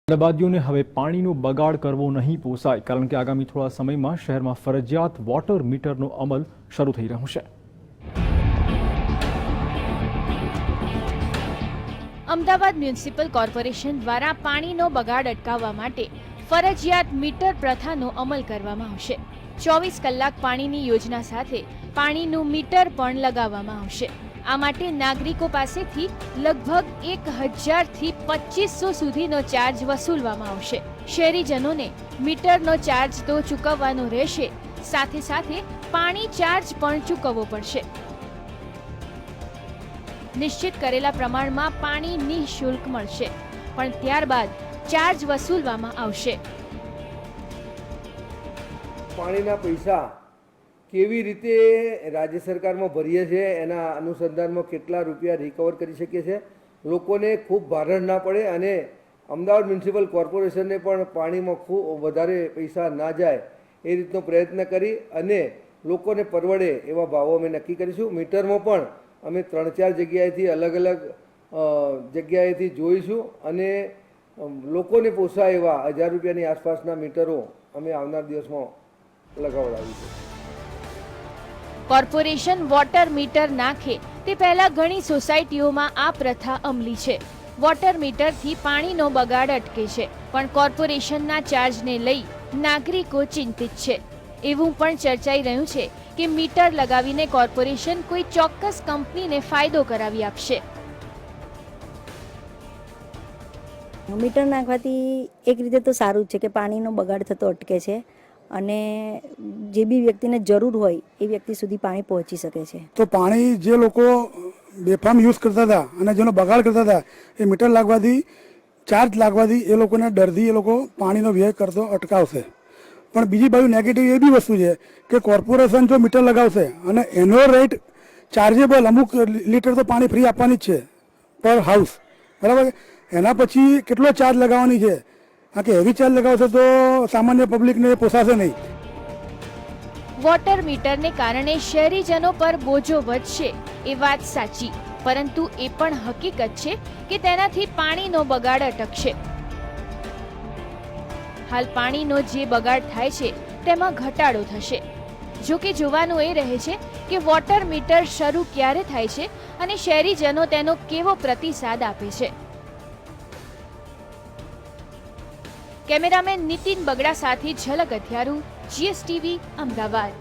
અમદાવાદીઓને હવે પાણીનો બગાડ કરવો નહીં પોસાય, કારણ કે આગામી થોડા સમયમાં શહેરમાં ફરજિયાત વોટર મીટરનો અમલ શરૂ થઈ રહ્યો છે. અમદાવાદ મ્યુનિસિપલ કોર્પોરેશન દ્વારા પાણીનો બગાડ અટકાવવા માટે ફરજિયાત મીટર પ્રથાનો અમલ કરવામાં આવશે. 24 કલાક પાણીની યોજના સાથે પાણીનું મીટર પણ લગાવવામાં આવશે. આ માટે નાગરિકો પાસેથી લગભગ 1000 થી 2500 સુધીનો ચાર્જ વસૂલવામાં આવશે. શહેરીજનોને મીટરનો ચાર્જ તો ચૂકવવાનો રહેશે, સાથે સાથે પાણી ચાર્જ પણ ચૂકવવો પડશે. નિશ્ચિત કરેલા પ્રમાણમાં પાણી નિઃશુલ્ક મળશે, પણ ત્યારબાદ ચાર્જ વસૂલવામાં આવશે. પાણીના પૈસા કેવી રીતે રાજ્ય સરકારમાં ભરીએ છીએ એના અનુસંધાનમાં કેટલા રૂપિયા રિકવર કરી શકીએ છીએ, લોકોને ખૂબ ભારણ ના પડે અને અમદાવાદ મ્યુનિસિપલ કોર્પોરેશનને પણ પાણીમાં ખૂબ વધારે પૈસા ના જાય એ રીતનો પ્રયત્ન કરી અને લોકોને પરવડે એવા ભાવો અમે નક્કી કરીશું. મીટરમાં પણ અમે 3-4 જગ્યાએથી અલગ અલગ જગ્યાએથી જોઈશું અને લોકોને પોસાય એવા 1000 રૂપિયાની આસપાસના મીટરો અમે આવનાર દિવસમાં લગાવડાવીશું. કોર્પોરેશન વોટર મીટર નાખે તે પહેલા ઘણી સોસાયટીઓમાં આ પ્રથા અમલી છે. વોટર મીટરથી પાણીનો બગાડ અટકે છે, પણ કોર્પોરેશનના ચાર્જને લઈ નાગરિકો ચિંતિત છે. એવું પણ ચર્ચાઈ રહ્યું છે કે મીટર લગાવીને કોર્પોરેશન કોઈ ચોક્કસ કંપનીને ફાયદો કરાવી આપશે. મીટર નાખવાથી એક રીતે તો સારું છે કે પાણીનો બગાડ થતો અટકે છે અને જે બી વ્યક્તિને જરૂર હોય એ વ્યક્તિ સુધી પાણી પહોંચી શકે છે. તો પાણી જે લોકો બેફામ યુઝ કરતા હતા અને જેનો બગાડ કરતા હતા એ મીટર લાગવાથી, ચાર્જ લાગવાથી એ લોકોને ડરથી એ લોકો પાણીનો વ્યય કરતો અટકાવશે. પણ બીજી બાજુ નેગેટિવ એ બી વસ્તુ છે કે કોર્પોરેશન જો મીટર લગાવશે અને એનો રેટ ચાર્જેબલ, અમુક લીટર તો પાણી ફ્રી આપવાની જ છે પર હાઉસ, બરાબર. એના પછી કેટલો ચાર્જ લગાવવાની છે, કારણ કે હેવી ચાર્જ લગાવશે તો સામાન્ય પબ્લિકને પોસાશે નહીં. વોટર મીટરને કારણે શહેરીજનો પર બોજો વધશે એ વાત સાચી, પરંતુ એ પણ હકીકત છે કે તેનાથી પાણીનો બગાડ અટકશે. હાલ પાણીનો જે બગાડ થાય છે તેમાં ઘટાડો થશે. જો કે જોવાનું એ રહે છે કે વોટર મીટર શરૂ ક્યારે થાય છે અને શહેરીજનો તેનો કેવો પ્રતિસાદ આપે છે. કેમેરામેન નીતિન બગડા સાથે ઝલક અથિયારું, GSTV, અમદાવાદ.